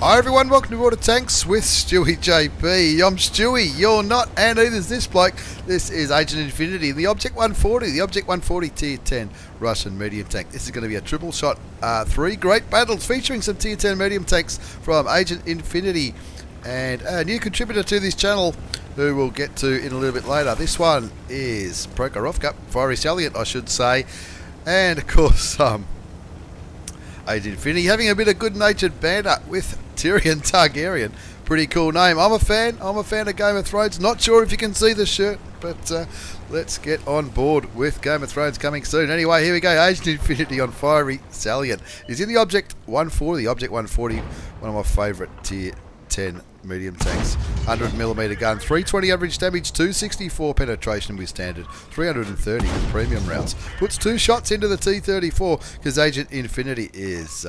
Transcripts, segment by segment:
Hi everyone, welcome to Water Tanks with stewiejp. I'm Stewie, you're not, and neither's this bloke. This is Agent Infinity, the Object 140, the Object 140 Tier 10 Russian medium tank. This is going to be a triple shot, 3 great battles featuring some Tier 10 medium tanks from Agent Infinity. And a new contributor to this channel, who we'll get to in a little bit later. This one is Prokhorov, Fiery Salient I should say. And of course, Agent Infinity having a bit of good-natured banter with Tyrion Targaryen. Pretty cool name. I'm a fan of Game of Thrones. Not sure if you can see the shirt, but let's get on board with Game of Thrones coming soon. Anyway, here we go. Agent Infinity on Fiery Salient. He's in the Object 140. The Object 140, one of my favourite Tier 10 medium tanks. 100mm gun, 320 average damage, 264 penetration with standard, 330 with premium rounds. Puts 2 shots into the T-34 because Agent Infinity is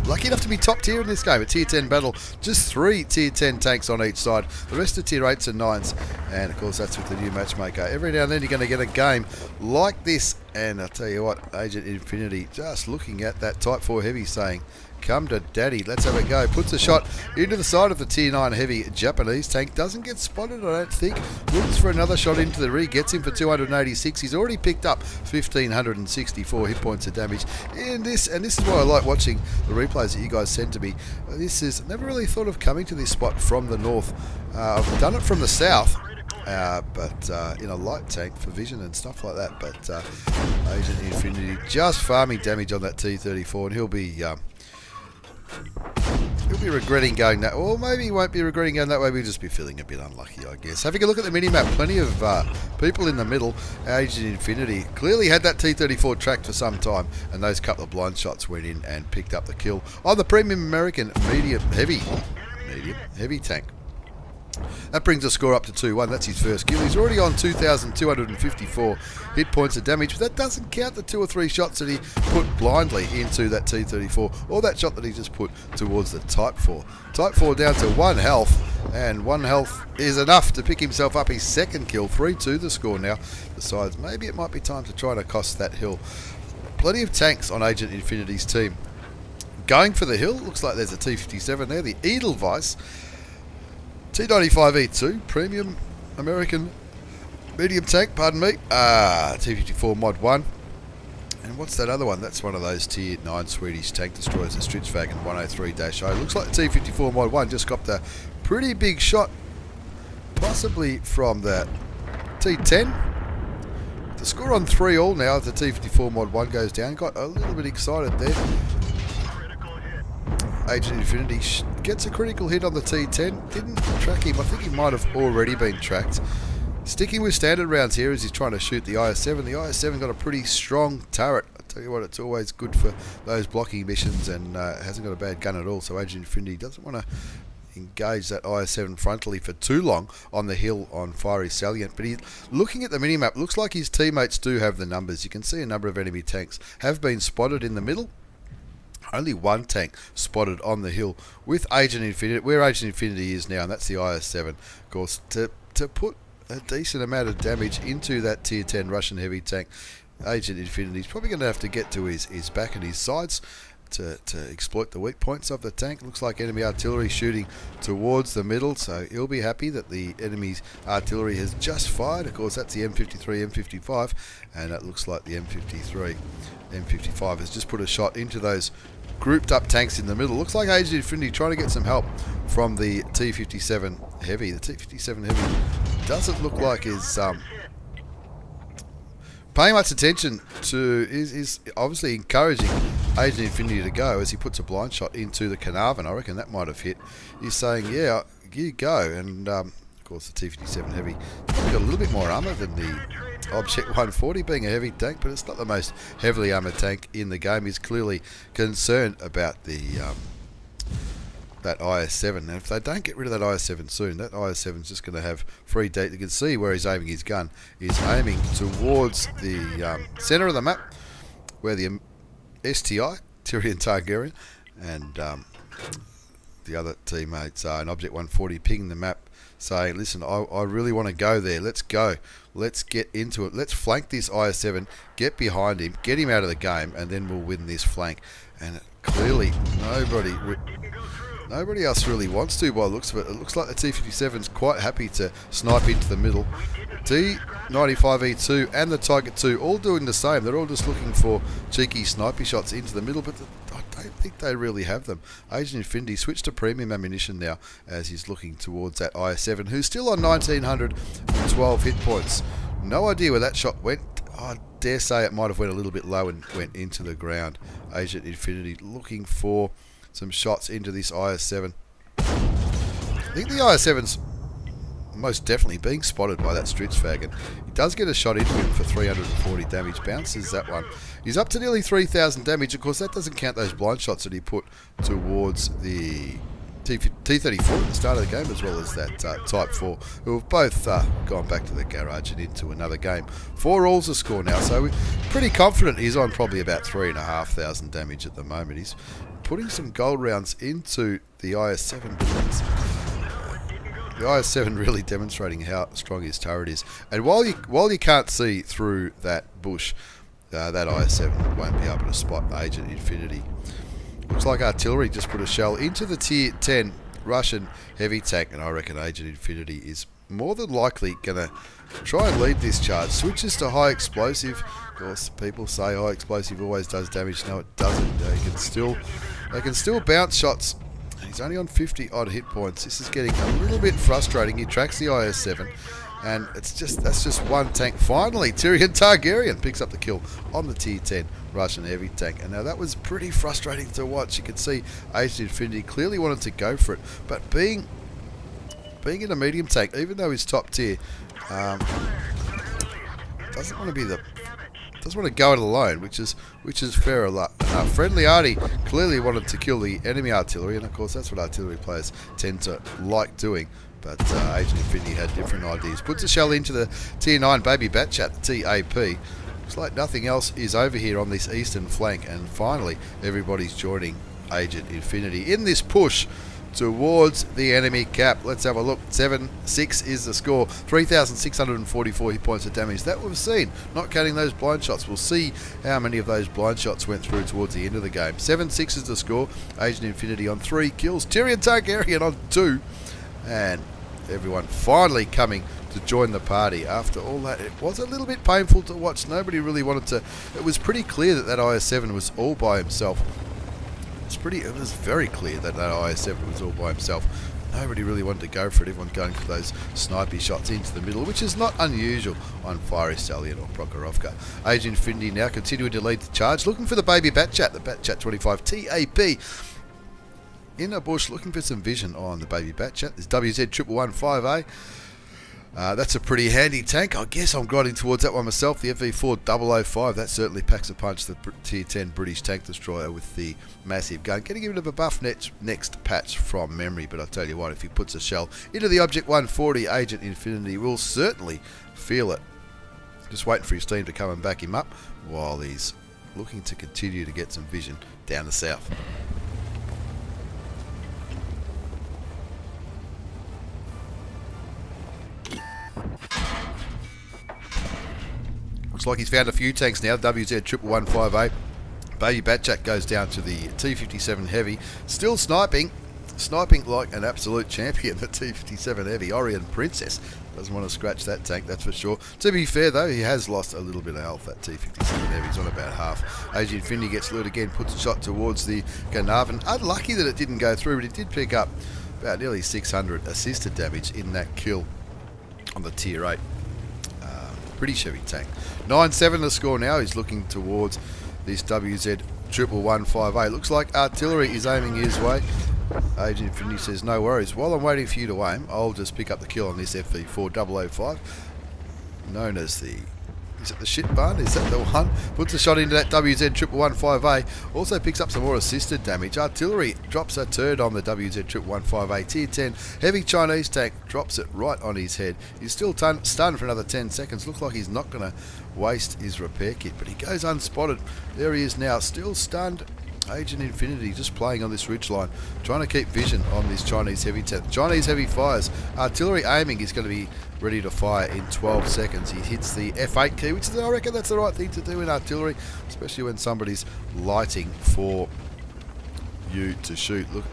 lucky enough to be top tier in this game. A Tier 10 battle, just 3 Tier 10 tanks on each side. The rest are Tier 8s and 9s, and of course that's with the new matchmaker. Every now and then you're going to get a game like this, and I'll tell you what, Agent Infinity just looking at that Type 4 Heavy saying, come to daddy, let's have a go. Puts a shot into the side of the Tier 9 Heavy Japanese tank. Doesn't get spotted, I don't think. Looks for another shot into the rear. Gets him for 286. He's already picked up 1,564 hit points of damage. And this is why I like watching the replays that you guys send to me. This is, never really thought of coming to this spot from the north. I've done it from the south. But in a light tank for vision and stuff like that. But Agent Infinity just farming damage on that T-34, and he'll be regretting going that, or maybe he won't be regretting going that way. We'll just be feeling a bit unlucky, I guess. Having a look at the mini-map, plenty of people in the middle. Agent Infinity clearly had that T-34 tracked for some time, and those couple of blind shots went in and picked up the kill on the premium American medium heavy tank. That brings the score up to 2-1. That's his first kill. He's already on 2,254 hit points of damage, but that doesn't count the 2 or 3 shots that he put blindly into that T-34, or that shot that he just put towards the Type 4. Type 4 down to 1 health, and 1 health is enough to pick himself up his second kill. 3-2 the score now. Besides, maybe it might be time to try to cost that hill. Plenty of tanks on Agent Infinity's team. Going for the hill, looks like there's a T-57 there, the Edelweiss. T95E2, premium American medium tank, pardon me. T54 Mod 1. And what's that other one? That's one of those Tier 9 Swedish tank destroyers, the Stridsvagn 103-0. Looks like the T54 Mod 1 just got a pretty big shot, possibly from the T10. The score on 3-all now as the T54 Mod 1 goes down. Got a little bit excited there. Agent Infinity gets a critical hit on the T10. Didn't track him. I think he might have already been tracked. Sticking with standard rounds here as he's trying to shoot the IS-7. The IS-7 got a pretty strong turret. I tell you what, it's always good for those blocking missions, and hasn't got a bad gun at all. So Agent Infinity doesn't want to engage that IS-7 frontally for too long on the hill on Fiery Salient. But he's looking at the minimap. Looks like his teammates do have the numbers. You can see a number of enemy tanks have been spotted in the middle. Only 1 tank spotted on the hill with Agent Infinity, where Agent Infinity is now, and that's the IS-7. Of course, to put a decent amount of damage into that Tier 10 Russian heavy tank, Agent Infinity is probably going to have to get to his back and his sides to exploit the weak points of the tank. Looks like enemy artillery shooting towards the middle, so he'll be happy that the enemy's artillery has just fired. Of course, that's the M53, M55, and it looks like the M53, M55 has just put a shot into those grouped up tanks in the middle. Looks like Agent Infinity trying to get some help from the T-57 Heavy. The T-57 Heavy doesn't look like is paying much attention to, is obviously encouraging Agent Infinity to go as he puts a blind shot into the Carnarvon. I reckon that might have hit. He's saying, yeah, you go. And of course the T-57 Heavy has got a little bit more armour than the Object 140, being a heavy tank, but it's not the most heavily armoured tank in the game. He's clearly concerned about the that IS-7, and if they don't get rid of that IS-7 soon, that IS-7 is just going to have free date. You can see where he's aiming his gun. He's aiming towards the centre of the map, where the STI, Tyrion Targaryen, and the other teammates are an Object 140 pinging the map, saying, listen, I really want to go there. Let's go. Let's get into it. Let's flank this IS-7, get behind him, get him out of the game, and then we'll win this flank. And clearly nobody else really wants to by the looks of it. It looks like the T-57's quite happy to snipe into the middle. T-95E2 and the Tiger 2 all doing the same. They're all just looking for cheeky snipey shots into the middle, but I don't think they really have them. Agent Infinity switched to premium ammunition now as he's looking towards that IS-7, who's still on 1912 hit points. No idea where that shot went. I dare say it might have went a little bit low and went into the ground. Agent Infinity looking for some shots into this IS-7. I think the IS-7's most definitely being spotted by that Stritzfag, and he does get a shot into him for 340 damage. Bounces that one. He's up to nearly 3,000 damage. Of course, that doesn't count those blind shots that he put towards the T-34 at the start of the game, as well as that Type 4, who have both gone back to the garage and into another game. 4 all's the score now, so we're pretty confident he's on probably about 3,500 damage at the moment. He's putting some gold rounds into the IS-7, but the IS-7 really demonstrating how strong his turret is. And while you can't see through that bush, that IS-7 won't be able to spot Agent Infinity. Looks like artillery just put a shell into the Tier 10 Russian heavy tank, and I reckon Agent Infinity is more than likely going to try and lead this charge. Switches to high explosive. Of course, people say high explosive always does damage. No, it doesn't. They can still bounce shots. He's only on 50 odd hit points. This is getting a little bit frustrating. He tracks the IS-7, and that's just one tank. Finally, Tyrion Targaryen picks up the kill on the Tier 10 Russian heavy tank. And now that was pretty frustrating to watch. You could see Agent Infinity clearly wanted to go for it, but being in a medium tank, even though he's top tier, doesn't want to go it alone, which is fair enough. Friendly Artie clearly wanted to kill the enemy artillery, and of course that's what artillery players tend to like doing. But Agent Infinity had different ideas. Puts a shell into the Tier 9 Baby Batchat, the TAP. Looks like nothing else is over here on this eastern flank, and finally everybody's joining Agent Infinity in this push towards the enemy cap. Let's have a look. 7-6 is the score. 3,644 hit points of damage that we've seen, not counting those blind shots. We'll see how many of those blind shots went through towards the end of the game. 7-6 is the score. Agent Infinity on 3 kills. Tyrion Targaryen on 2. And everyone finally coming to join the party after all that. It was a little bit painful to watch. Nobody really wanted to. It was pretty clear that IS-7 was all by himself. It was very clear that IS-7 was all by himself. Nobody really wanted to go for it. Everyone going for those snipey shots into the middle, which is not unusual on Fiery Stallion or Prokhorovka. Agent Infinity now continuing to lead the charge, looking for the Baby Batchat, the Batchat 25 TAP. In a bush, looking for some vision on the Baby Batchat. There's WZ115A. That's a pretty handy tank. I guess I'm grinding towards that one myself. The FV4005, that certainly packs a punch. The Tier 10 British tank destroyer with the massive gun. Getting a bit of a buff next patch from memory, but I tell you what, if he puts a shell into the Object 140, Agent Infinity will certainly feel it. Just waiting for his team to come and back him up while he's looking to continue to get some vision down the south. Looks like he's found a few tanks now. WZ115A. Baby Batchat goes down to the T-57 Heavy. Still sniping like an absolute champion. The T-57 Heavy. Orion Princess doesn't want to scratch that tank, that's for sure. To be fair though, he has lost a little bit of health. That T-57 Heavy. He's on about half. Agent Infinity gets lured again, puts a shot towards the Glenavon. Unlucky that it didn't go through, but it did pick up about nearly 600 assisted damage in that kill on the Tier 8. Pretty Chevy tank. 9-7 the score now. He's looking towards this WZ115A. Looks like artillery is aiming his way. Agent Infinity says, no worries. While I'm waiting for you to aim, I'll just pick up the kill on this FV4005. Known as the... Is it the shit barn? Is that the one? Puts a shot into that WZ115A. Also picks up some more assisted damage. Artillery drops a turd on the WZ115A. Tier 10 heavy Chinese tank drops it right on his head. He's still stunned for another 10 seconds. Looks like he's not going to waste his repair kit, but he goes unspotted. There he is now, still stunned. Agent Infinity just playing on this ridge line, trying to keep vision on this Chinese heavy tank. Chinese heavy fires. Artillery aiming is going to be ready to fire in 12 seconds. He hits the F8 key, which is, I reckon that's the right thing to do in artillery, especially when somebody's lighting for you to shoot. Look,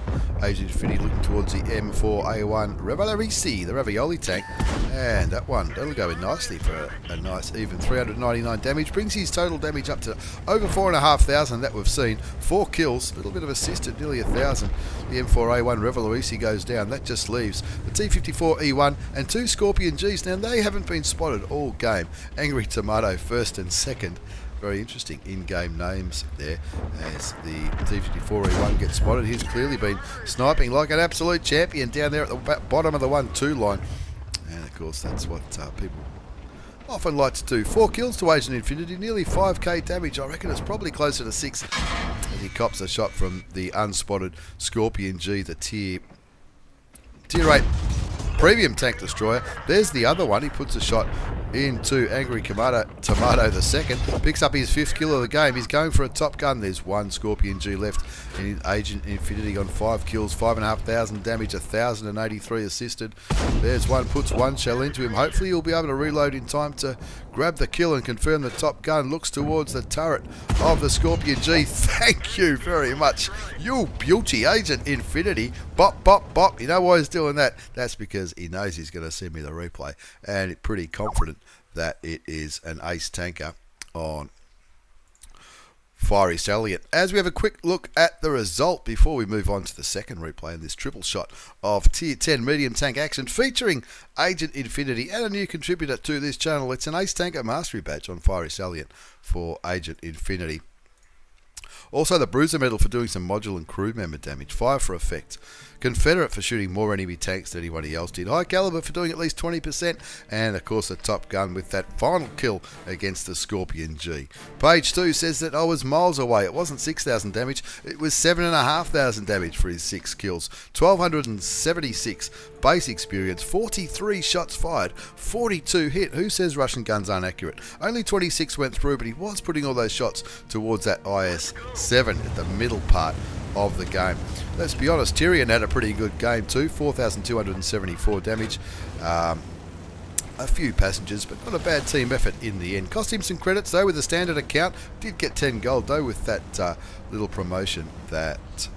Agent Infinity looking towards the M4A1 Revolarici, the Ravioli tank. And that one, that'll go in nicely for a nice even 399 damage. Brings his total damage up to over 4,500 that we've seen. 4 kills, a little bit of assisted, nearly 1,000. The M4A1 Revolarici goes down. That just leaves the T54E1 and 2 Scorpion Gs. Now, they haven't been spotted all game. Angry Tomato first and second. Very interesting in-game names there as the T54E1 gets spotted. He's clearly been sniping like an absolute champion down there at the bottom of the 1-2 line. And of course, that's what people often like to do. 4 kills to Agent Infinity, nearly 5k damage. I reckon it's probably closer to 6 as he cops a shot from the unspotted Scorpion G, the tier 8 premium tank destroyer. There's the other one. He puts a shot into Angry Tomato the second. Picks up his 5th kill of the game. He's going for a top gun. There's 1 Scorpion G left. And Agent Infinity on 5 kills, 5,500 damage, 1,083 assisted. There's one, puts 1 shell into him. Hopefully he'll be able to reload in time to grab the kill and confirm the top gun. Looks towards the turret of the Scorpion G. Thank you very much. You beauty, Agent Infinity. Bop, bop, bop. You know why he's doing that? That's because he knows he's going to send me the replay. And pretty confident that it is an ace tanker on Fiery Salient. As we have a quick look at the result before we move on to the second replay in this triple shot of Tier 10 medium tank action featuring Agent Infinity and a new contributor to this channel. It's an ace tanker mastery badge on Fiery Salient for Agent Infinity. Also the Bruiser medal for doing some module and crew member damage. 5 for effect. Confederate for shooting more enemy tanks than anybody else did. High Caliber for doing at least 20%. And of course a Top Gun with that final kill against the Scorpion G. Page 2 says that I was miles away. It wasn't 6,000 damage. It was 7,500 damage for his 6 kills. 1,276 base experience. 43 shots fired. 42 hit. Who says Russian guns aren't accurate? Only 26 went through, but he was putting all those shots towards that IS-7 at the middle part of the game. Let's be honest, Tyrion had a pretty good game too. 4,274 damage. A few passengers, but not a bad team effort in the end. Cost him some credits though with the standard account. Did get 10 gold though with that little promotion that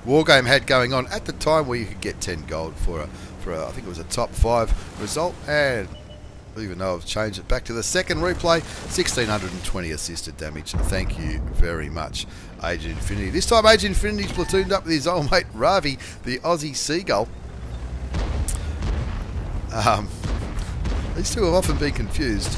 Wargame had going on at the time where you could get 10 gold for a I think it was a top 5 result. And even though I've changed it back to the second replay, 1,620 assisted damage. Thank you very much, Agent Infinity. This time Agent Infinity's platooned up with his old mate Ravi, the Aussie Seagull. These two have often been confused,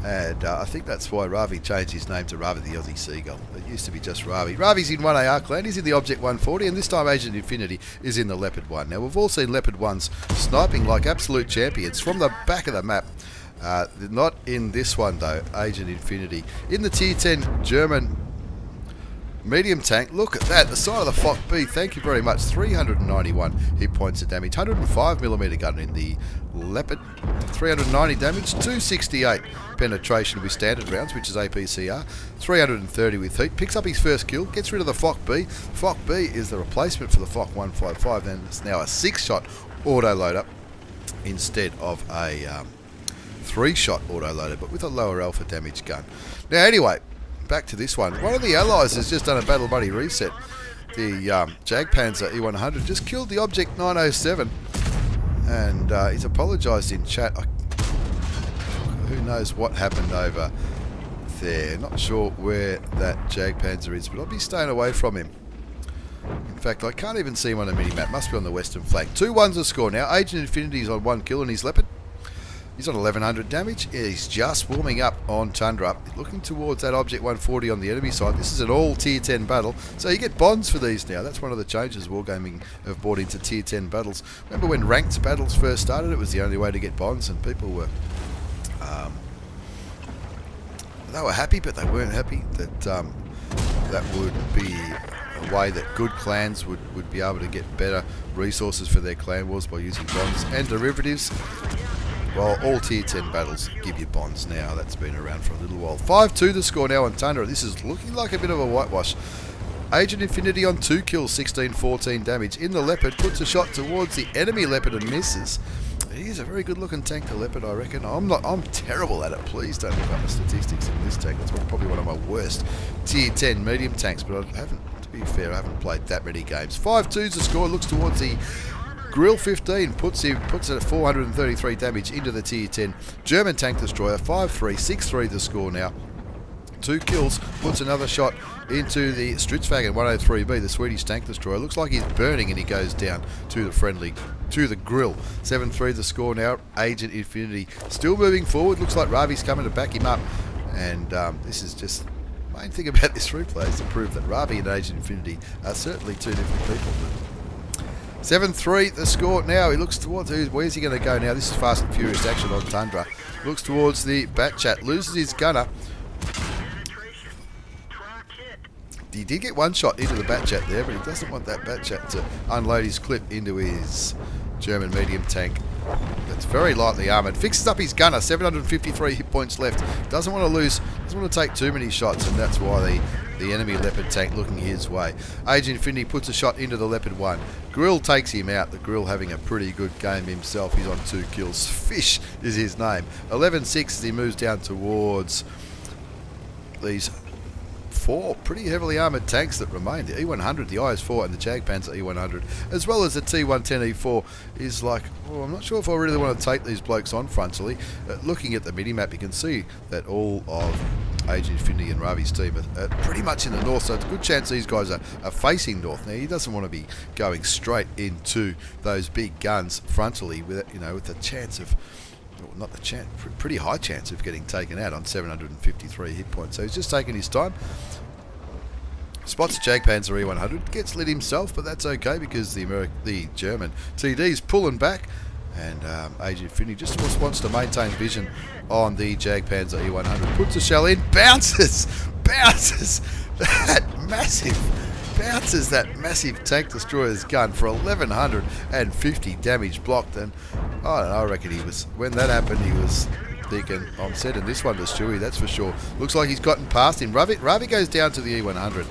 and I think that's why Ravi changed his name to Ravi the Aussie Seagull. It used to be just Ravi. Ravi's in 1AR clan, he's in the Object 140, and this time Agent Infinity is in the Leopard 1. Now, we've all seen Leopard 1s sniping like absolute champions from the back of the map. Not in this one, though, Agent Infinity. In the Tier 10 German medium tank, look at that, the side of the Fock B, thank you very much. 391 hit points of damage, 105mm gun in the Leopard, 390 damage, 268 penetration with standard rounds, which is APCR, 330 with heat, picks up his first kill, gets rid of the Fock B. Fock B is the replacement for the Fock 155, and it's now a 6-shot auto loader instead of a 3-shot auto loader, but with a lower alpha damage gun. Now anyway, back to this one. One of the allies has just done a battle buddy reset. The Jagdpanzer E100 just killed the Object 907, and he's apologised in chat. Who knows what happened over there. Not sure where that Jagdpanzer is, but I'll be staying away from him. In fact, I can't even see him on a mini-map. Must be on the western flank. 2-1's the score now. Agent Infinity's on 1 kill in his Leopard. He's on 1,100 damage. He's just warming up on Tundra. Looking towards that Object 140 on the enemy side. This is an all Tier 10 battle. So you get bonds for these now. That's one of the changes Wargaming have brought into Tier 10 battles. Remember when ranked battles first started? It was the only way to get bonds, and people were... they were happy, but they weren't happy that that would be a way that good clans would be able to get better resources for their clan wars by using bonds and derivatives. Well, all Tier 10 battles give you bonds now. That's been around for a little while. 5-2 the score now on Tundra. This is looking like a bit of a whitewash. Agent Infinity on 2 kills, 16-14 damage. In the Leopard, puts a shot towards the enemy Leopard and misses. It is a very good looking tank, the Leopard, I reckon. I'm terrible at it. Please don't look up the statistics in this tank. That's probably one of my worst Tier 10 medium tanks, but I haven't To be fair, I haven't played that many games. 5-2's the score. Looks towards the Grill 15, puts it at 433 damage into the Tier 10 German tank destroyer. 5-3, 6-3 the score now. 2 kills, puts another shot into the Stridsvagen 103B, the Swedish tank destroyer. Looks like he's burning and he goes down to the grill. 7-3 the score now. Agent Infinity still moving forward. Looks like Ravi's coming to back him up. And this is just the main thing about this replay is to prove that Ravi and Agent Infinity are certainly two different people. 7-3 the score now. He looks towards, where's he going to go now? This is fast and furious action on Tundra. Looks towards the bat chat, loses his gunner. He did get one shot into the bat chat there, but he doesn't want that bat chat to unload his clip into his German medium tank. That's very lightly armoured. Fixes up his gunner, 753 hit points left. Doesn't want to lose, doesn't want to take too many shots, and that's why the enemy Leopard tank looking his way. Agent Infinity puts a shot into the Leopard 1. Grill takes him out. The Grill having a pretty good game himself. He's on 2 kills. Fish is his name. 11-6 as he moves down towards these 4 pretty heavily armoured tanks that remain. The E100, the IS-4 and the Jagdpanzer E100, as well as the T110E4 is like, oh, I'm not sure if I really want to take these blokes on frontally. Looking at the mini-map, you can see that all of Agent Infinity and Ravi's team are pretty much in the north, so it's a good chance these guys are facing north. Now, he doesn't want to be going straight into those big guns frontally with, with the chance of, well, not the chance, pretty high chance of getting taken out on 753 hit points. So he's just taking his time. Spots a Jagdpanzer E100, gets lit himself, but that's okay because the German TD's pulling back, and Agent Infinity just wants to maintain vision on the Jagdpanzer E100. Puts a shell in, bounces that massive tank destroyer's gun for 1150 damage blocked, and I don't know, I reckon he was, when that happened, he was thinking, I'm sending this one to Stewie, that's for sure. Looks like he's gotten past him. Ravi goes down to the E100,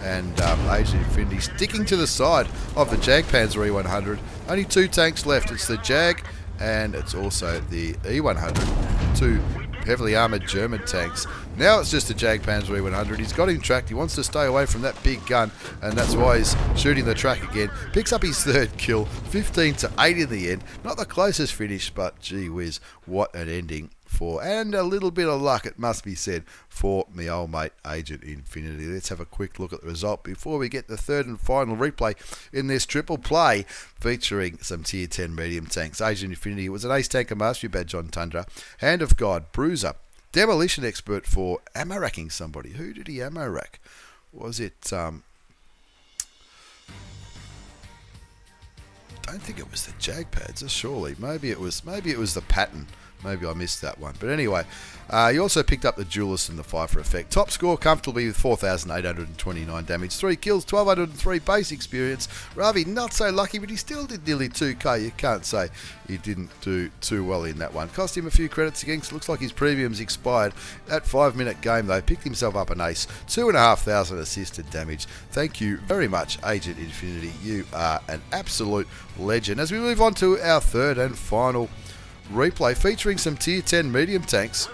and Agent Infinity sticking to the side of the Jagdpanzer E100. Only 2 tanks left. It's the Jag and it's also the E100. 2 heavily armoured German tanks. Now it's just the Jagdpanzer E100. He's got him tracked. He wants to stay away from that big gun, and that's why he's shooting the track again. Picks up his 3rd kill, 15-8 in the end. Not the closest finish, but gee whiz, what an ending for, and a little bit of luck, it must be said, for me old mate Agent Infinity. Let's have a quick look at the result before we get the 3rd and final replay in this triple play featuring some Tier 10 medium tanks. Agent Infinity was an Ace Tanker Mastery Badge on Tundra, Hand of God, Bruiser, Demolition Expert for ammo-racking somebody. Who did he ammo-rack? Was it, don't think it was the Jagdpanzer, surely. Maybe it was the Patton. Maybe I missed that one. But anyway, he also picked up the Duelist and the Pfeiffer Effect. Top score comfortably with 4,829 damage. 3 kills, 1,203 base experience. Ravi, not so lucky, but he still did nearly 2k. You can't say he didn't do too well in that one. Cost him a few credits against. Looks like his premiums expired. That 5-minute game, though, picked himself up an ace. 2,500 assisted damage. Thank you very much, Agent Infinity. You are an absolute legend. As we move on to our 3rd and final replay featuring some Tier 10 medium tanks.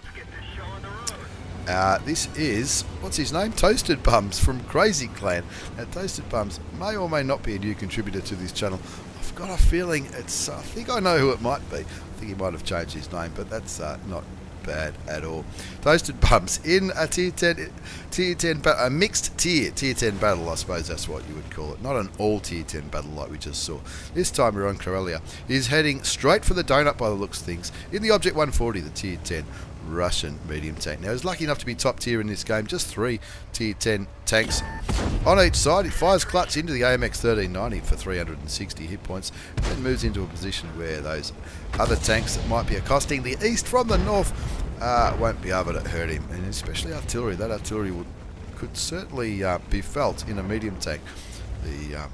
This is, what's his name? ToastedBums from Crazy Clan. Now, ToastedBums may or may not be a new contributor to this channel. I've got a feeling it's, I think I know who it might be. I think he might have changed his name, but that's not bad at all. ToastedBums in a Tier 10, a mixed Tier 10 battle, I suppose that's what you would call it. Not an all Tier 10 battle like we just saw. This time we're on Karelia. He's heading straight for the donut by the looks of things in the Object 140, the Tier 10 Russian medium tank. Now, he's lucky enough to be top tier in this game. Just 3 Tier 10 tanks on each side. He fires clutch into the AMX 1390 for 360 hit points, and then moves into a position where those other tanks that might be accosting the east from the north won't be able to hurt him, and especially artillery. That artillery could certainly be felt in a medium tank. The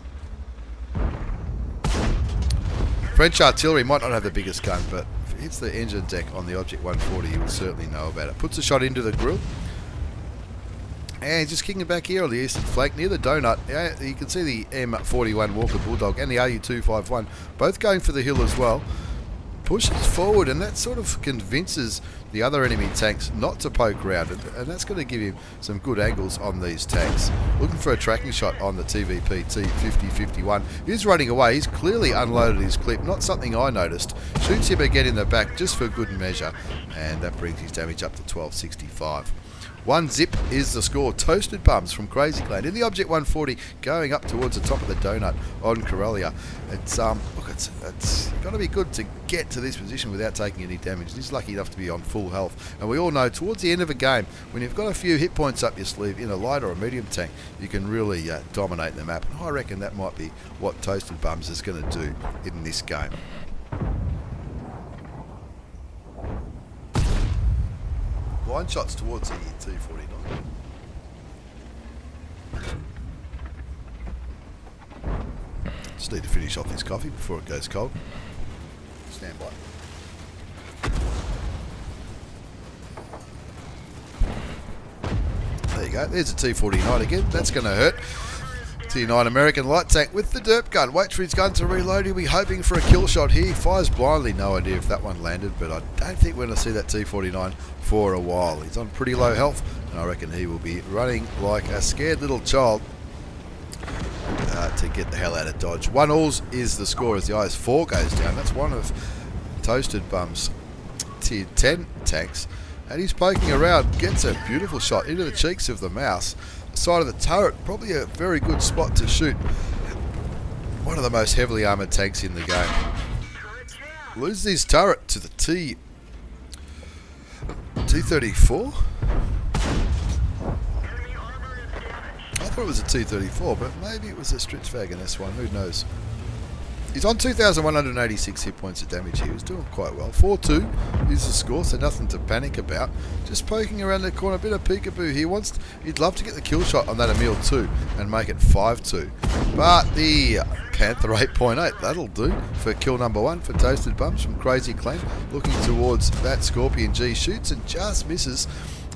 French artillery might not have the biggest gun, but if it hits the engine deck on the Object 140, you will certainly know about it. Puts a shot into the grill, and just kicking it back here on the eastern flank near the donut. You can see the M41 Walker Bulldog and the RU251 both going for the hill as well. pushes forward, and that sort of convinces the other enemy tanks not to poke around, and that's going to give him some good angles on these tanks. Looking for a tracking shot on the TVP T5051. He's running away. He's clearly unloaded his clip, not something I noticed. Shoots him again in the back just for good measure, and that brings his damage up to 1265. 1 zip is the score. ToastedBums from Crazy Clan in the Object 140, going up towards the top of the donut on Corellia. It's look, it's got to be good to get to this position without taking any damage. He's lucky enough to be on full health, and we all know towards the end of a game, when you've got a few hit points up your sleeve in a light or a medium tank, you can really dominate the map. And I reckon that might be what ToastedBums is going to do in this game. Blind shots towards the T49. Just need to finish off this coffee before it goes cold. Stand by. There you go. There's a T49 again. That's going to hurt. T9 American light tank with the derp gun. Wait for his gun to reload. He'll be hoping for a kill shot here. Fires blindly. No idea if that one landed, but I don't think we're going to see that T49 for a while. He's on pretty low health, and I reckon he will be running like a scared little child to get the hell out of Dodge. 1-all is the score as the IS-4 goes down. That's one of ToastedBums' tier 10 tanks, and he's poking around. Gets a beautiful shot into the cheeks of the mouse. Side of the turret, probably a very good spot to shoot one of the most heavily armoured tanks in the game. Loses his turret to the T34? I thought it was a T34, but maybe it was a Stritzwagen S1, who knows. He's on 2,186 hit points of damage here. He's doing quite well. 4-2 is the score, so nothing to panic about. Just poking around the corner, a bit of peekaboo here. He'd love to get the kill shot on that Emil 2 and make it 5-2. But the Panther 8.8, that'll do for kill number 1 for ToastedBums from Crazy Clan. Looking towards that Scorpion G, shoots and just misses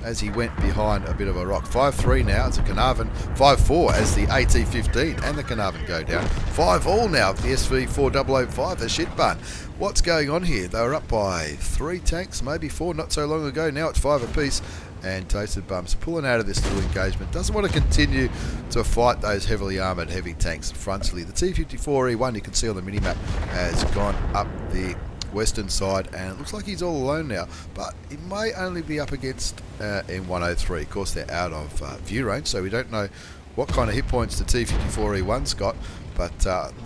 as he went behind a bit of a rock. 5-3 now, it's a Carnarvon. 5-4 as the AT-15 and the Carnarvon go down. 5-all now, the SV300S37A, the shit bun. What's going on here? They were up by 3 tanks, maybe 4 not so long ago. Now it's 5 apiece, and ToastedBums pulling out of this little engagement. Doesn't want to continue to fight those heavily armoured heavy tanks frontally. The T-54E1, you can see on the minimap, has gone up the western side, and it looks like he's all alone now, but he may only be up against M103. Of course, they're out of view range, so we don't know what kind of hit points the T-54E1's got, but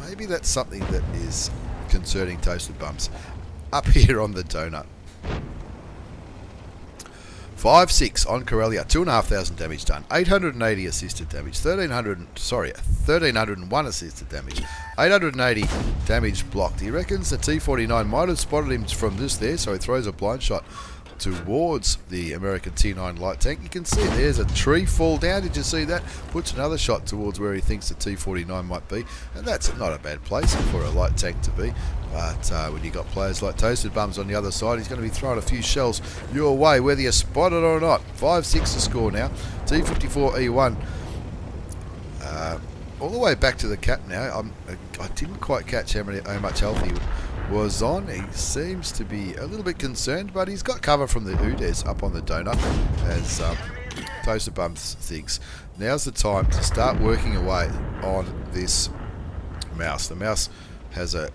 maybe that's something that is concerning ToastedBums up here on the donut. 5-6 on Corellia, 2,500 damage done, 880 assisted damage, 1,301 assisted damage, 880 damage blocked. He reckons the T49 might have spotted him from this there, so he throws a blind shot towards the American T9 light tank. You can see there's a tree fall down. Did you see that? Puts another shot towards where he thinks the T49 might be, and that's not a bad place for a light tank to be. But when you got players like ToastedBums on the other side, he's going to be throwing a few shells your way, whether you spot it or not. 5-6 the score now. T-54E1 all the way back to the cap now. I didn't quite catch how much health he was on. He seems to be a little bit concerned, but he's got cover from the Udes up on the donut, as ToastedBums thinks. Now's the time to start working away on this mouse. The mouse has a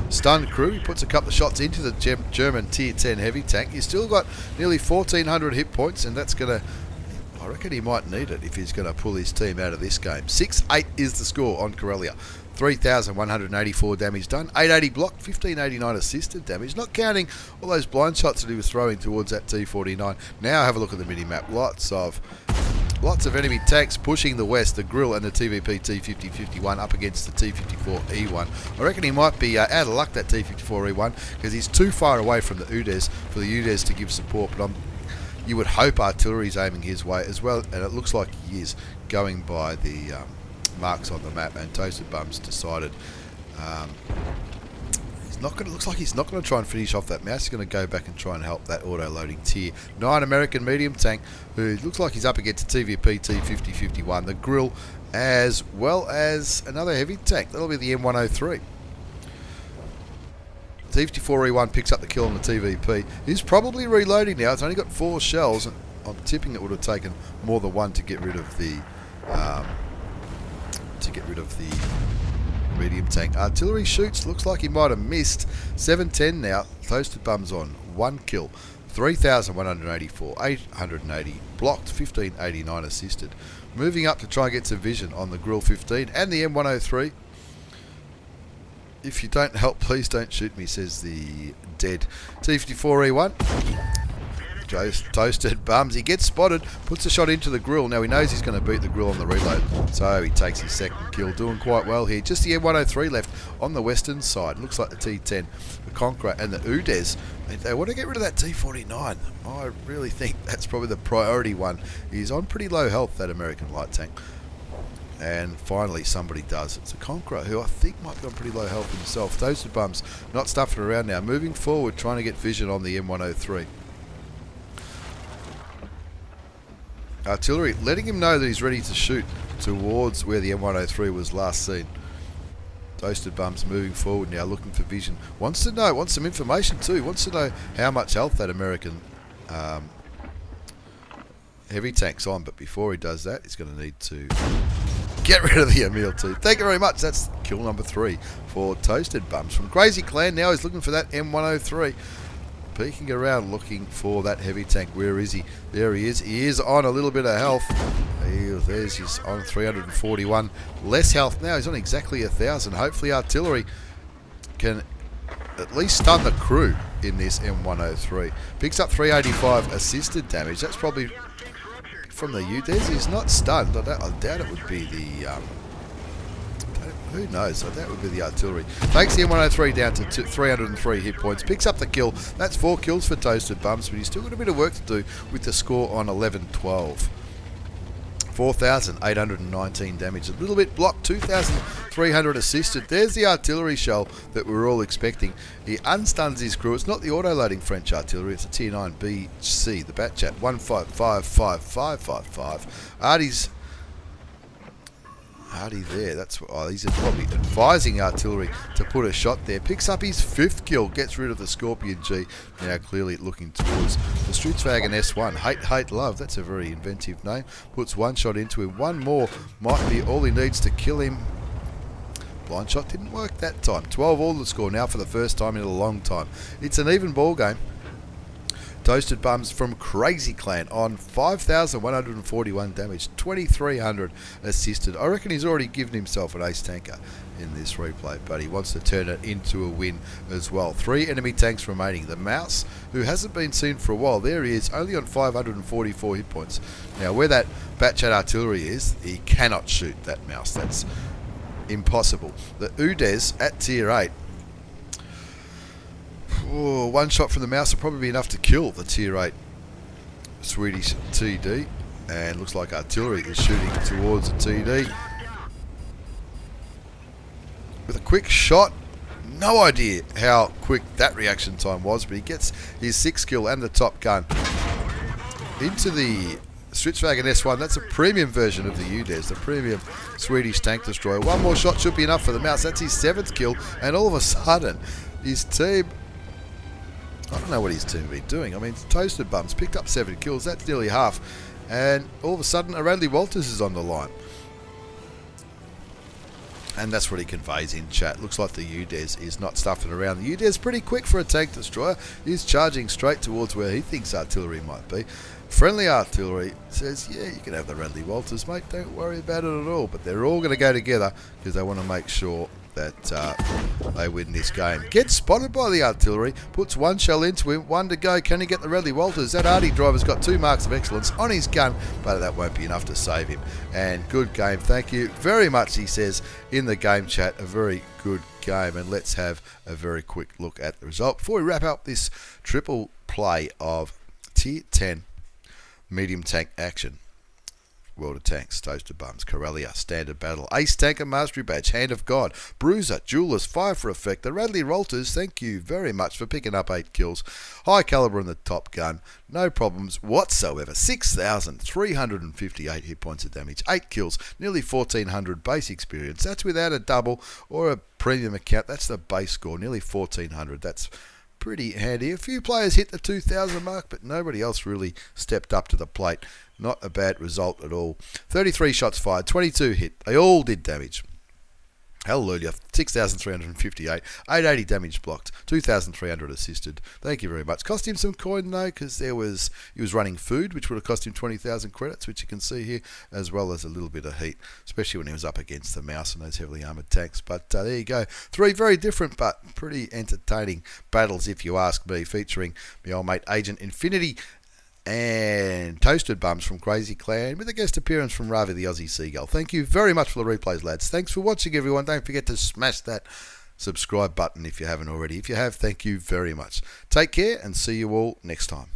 stunned crew. He puts a couple of shots into the German tier 10 heavy tank. He's still got nearly 1,400 hit points, and that's going to, I reckon he might need it if he's going to pull his team out of this game. 6-8 is the score on Corellia. 3,184 damage done, 880 blocked, 1,589 assisted damage, not counting all those blind shots that he was throwing towards that T49. Now have a look at the mini-map. Lots of enemy tanks pushing the west, the grill and the TVP T5051 up against the T54E1. I reckon he might be out of luck, that T54E1, because he's too far away from the Udes for the Udes to give support, but you would hope artillery's aiming his way as well, and it looks like he is, going by the marks on the map. And ToastedBums decided looks like he's not going to try and finish off that mouse. He's going to go back and try and help that auto-loading tier 9 American medium tank, who looks like he's up against the TVP T5051, the grill, as well as another heavy tank. That'll be the M103. T54E1 picks up the kill on the TVP. He's probably reloading now. It's only got 4 shells, and I'm tipping it would have taken more than one to get rid of the medium tank. Artillery shoots. Looks like he might have missed. 710 now. ToastedBums on 1 kill. 3,184, 880 blocked, 1589 assisted. Moving up to try and get some vision on the Grill 15 and the M103. If you don't help, please don't shoot me, says the dead T54E1. ToastedBums. He gets spotted, puts a shot into the Grill. Now he knows he's going to beat the Grill on the reload, so he takes his second kill. Doing quite well here. Just the M103 left on the western side. Looks like the T10, the Conqueror, and the Udez. They want to get rid of that T49. I really think that's probably the priority one. He's on pretty low health, that American light tank. And finally somebody does. It's a Conqueror, who I think might be on pretty low health himself. ToastedBums not stuffing around now. Moving forward, trying to get vision on the M103. Artillery letting him know that he's ready to shoot towards where the M103 was last seen. ToastedBums moving forward now, looking for vision. Wants to know, wants some information too. Wants to know how much health that American heavy tank's on. But before he does that, he's going to need to get rid of the Emil too. Thank you very much. That's kill number 3 for ToastedBums from Crazy Clan. Now he's looking for that M103. Peeking around looking for that heavy tank. Where is he? There he is. He is on a little bit of health. He's on 341. Less health now. He's on exactly 1,000. Hopefully artillery can at least stun the crew in this M103. Picks up 385 assisted damage. That's probably from the Udez. He's not stunned. I doubt it would be the... who knows? That would be the artillery. Takes the M103 down to 303 hit points. Picks up the kill. That's 4 kills for ToastedBums, but he's still got a bit of work to do with the score on 11-12. 4,819 damage. A little bit blocked. 2,300 assisted. There's the artillery shell that we're all expecting. He unstuns his crew. It's not the auto-loading French artillery. It's a Tier 9 BC, the Batchat 1555555. Hardy there. That's he's probably advising artillery to put a shot there. Picks up his 5th kill. Gets rid of the Scorpion G. Now clearly looking towards the Stewiejp S1. Hate love. That's a very inventive name. Puts 1 shot into him. 1 more might be all he needs to kill him. Blind shot didn't work that time. 12 all the score now for the first time in a long time. It's an even ball game. ToastedBums from Crazy Clan on 5,141 damage, 2,300 assisted. I reckon he's already given himself an ace tanker in this replay, but he wants to turn it into a win as well. 3 enemy tanks remaining. The Mouse, who hasn't been seen for a while, there he is, only on 544 hit points. Now, where that Batchat artillery is, he cannot shoot that Mouse. That's impossible. The Udez at Tier 8. Oh, 1 shot from the Mouse will probably be enough to kill the Tier 8 Swedish TD. And looks like artillery is shooting towards the TD. With a quick shot. No idea how quick that reaction time was, but he gets his 6th kill and the top gun into the Stewiejp S1. That's a premium version of the Udez, the premium Swedish tank destroyer. 1 more shot should be enough for the Mouse. That's his 7th kill, and all of a sudden his team... I don't know what his team been doing. I mean, ToastedBums picked up 7 kills. That's nearly half. And all of a sudden, a Radley Walters is on the line. And that's what he conveys in chat. Looks like the Udez is not stuffing around. The Udez pretty quick for a tank destroyer. He's charging straight towards where he thinks artillery might be. Friendly artillery says, yeah, you can have the Radley Walters, mate. Don't worry about it at all. But they're all going to go together because they want to make sure that they win this game. Gets spotted by the artillery, puts 1 shell into him, 1 to go. Can he get the Radley Walters? That Artie driver's got 2 marks of excellence on his gun, but that won't be enough to save him. And good game, thank you very much, he says in the game chat. A very good game, and let's have a very quick look at the result before we wrap up this triple play of Tier 10 medium tank action. World of Tanks, ToastedBums, Corellia, Standard Battle, Ace Tanker Mastery Badge, Hand of God, Bruiser, Jewelers, Fire for Effect, the Radley Rolters, thank you very much for picking up 8 kills. High Caliber and the Top Gun, no problems whatsoever. 6,358 hit points of damage, 8 kills, nearly 1,400 base experience. That's without a double or a premium account. That's the base score, nearly 1,400. That's pretty handy. A few players hit the 2,000 mark, but nobody else really stepped up to the plate. Not a bad result at all. 33 shots fired, 22 hit. They all did damage. Hallelujah. 6,358, 880 damage blocked, 2,300 assisted. Thank you very much. Cost him some coin though, because he was running food, which would have cost him 20,000 credits, which you can see here, as well as a little bit of heat, especially when he was up against the mouse and those heavily armoured tanks. But there you go. 3 very different but pretty entertaining battles, if you ask me, featuring my old mate Agent Infinity and ToastedBums from Crazy Clan, with a guest appearance from Ravi the Aussie Seagull. Thank you very much for the replays, lads. Thanks for watching, everyone. Don't forget to smash that subscribe button if you haven't already. If you have, thank you very much. Take care and see you all next time.